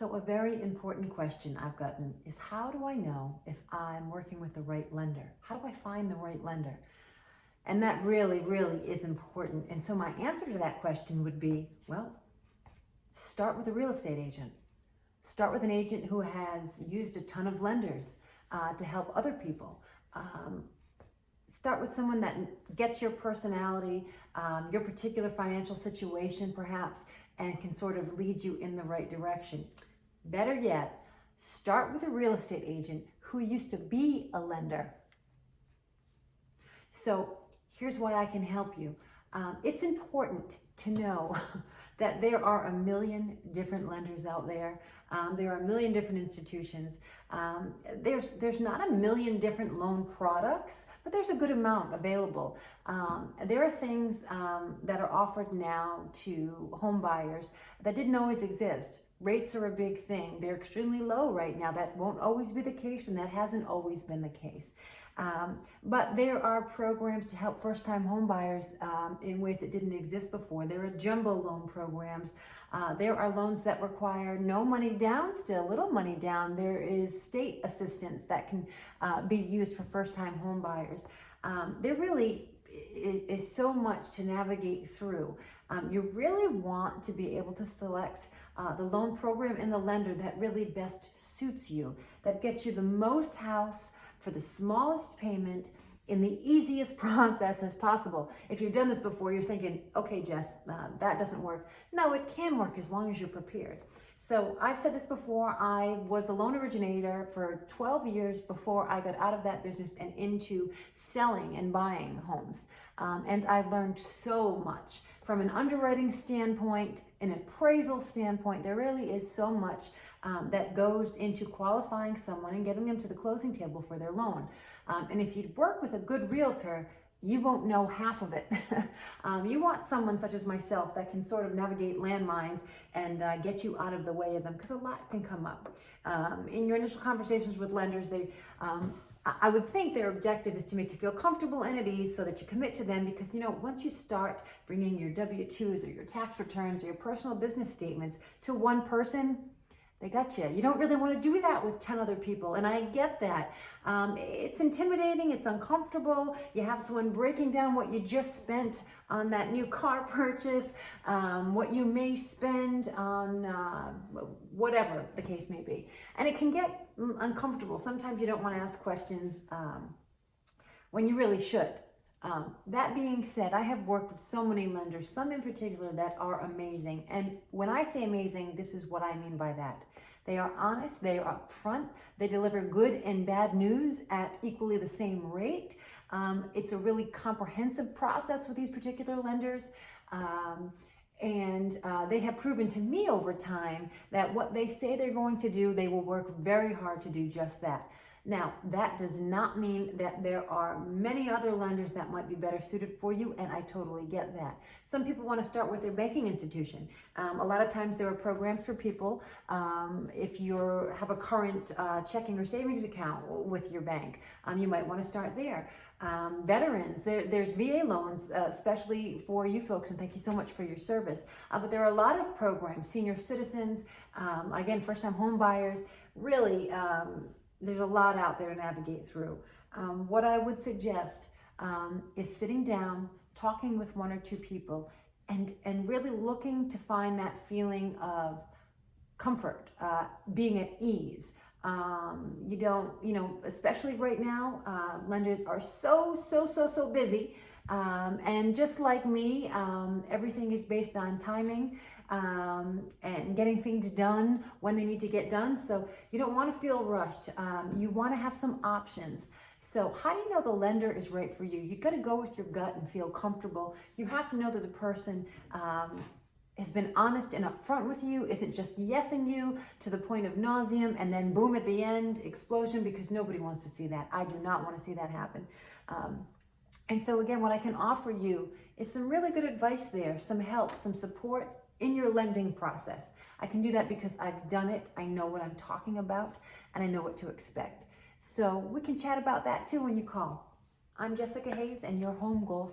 So a very important question I've gotten is, how do I know if I'm working with the right lender? How do I find the right lender? And that really, really is important. And so my answer to that question would be, well, start with a real estate agent. Start with an agent who has used a ton of lenders to help other people. Start with someone that gets your personality, your particular financial situation perhaps, and can sort of lead you in the right direction. Better yet, start with a real estate agent who used to be a lender. So here's why I can help you. It's important to know that there are a million different lenders out there. There are a million different institutions. There's not a million different loan products, but there's a good amount available. There are things that are offered now to home buyers that didn't always exist. Rates are a big thing. They're extremely low right now. That won't always be the case, and that hasn't always been the case. But there are programs to help first-time home buyers in ways that didn't exist before. There are jumbo loan programs. There are loans that require no money down, still little money down. There is state assistance that can be used for first-time home buyers. There really is so much to navigate through. You really want to be able to select the loan program and the lender that really best suits you, that gets you the most house for the smallest payment in the easiest process as possible. If you've done this before, you're thinking, okay, Jess, that doesn't work. No, it can work as long as you're prepared. So I've said this before, I was a loan originator for 12 years before I got out of that business and into selling and buying homes. And I've learned so much from an underwriting standpoint, an appraisal standpoint. There really is so much that goes into qualifying someone and getting them to the closing table for their loan. And if you'd work with a good realtor, you won't know half of it. You want someone such as myself that can sort of navigate landmines and get you out of the way of them, because a lot can come up. In your initial conversations with lenders, I would think their objective is to make you feel comfortable and at ease so that you commit to them, because once you start bringing your W-2s or your tax returns or your personal business statements to one person, they got you. You don't really want to do that with 10 other people, and I get that. It's intimidating, it's uncomfortable. You have someone breaking down what you just spent on that new car purchase, what you may spend on whatever the case may be. And it can get uncomfortable. Sometimes you don't want to ask questions when you really should. That being said, I have worked with so many lenders, some in particular that are amazing. And when I say amazing, this is what I mean by that. They are honest, they are upfront, they deliver good and bad news at equally the same rate. It's a really comprehensive process with these particular lenders. And they have proven to me over time that what they say they're going to do, they will work very hard to do just that. Now, that does not mean that there are many other lenders that might be better suited for you, and I totally get that. Some people want to start with their banking institution. A lot of times there are programs for people, if you have a current checking or savings account with your bank, you might want to start there. Veterans, there's VA loans, especially for you folks, and thank you so much for your service. But there are a lot of programs, senior citizens, again, first-time home buyers, really, there's a lot out there to navigate through. What I would suggest is sitting down, talking with one or two people, and really looking to find that feeling of comfort, being at ease. You don't, especially right now, lenders are so busy. And just like me, everything is based on timing and getting things done when they need to get done. So you don't want to feel rushed. You want to have some options. So how do you know the lender is right for you? You got to go with your gut and feel comfortable. You have to know that the person has been honest and upfront with you, isn't just yesing you to the point of nauseam, and then boom, at the end, explosion, because nobody wants to see that. I do not want to see that happen. And so again, what I can offer you is some really good advice there, some help, some support in your lending process. I can do that because I've done it. I know what I'm talking about, and I know what to expect. So we can chat about that too when you call. I'm Jessica Hayes, and your home goals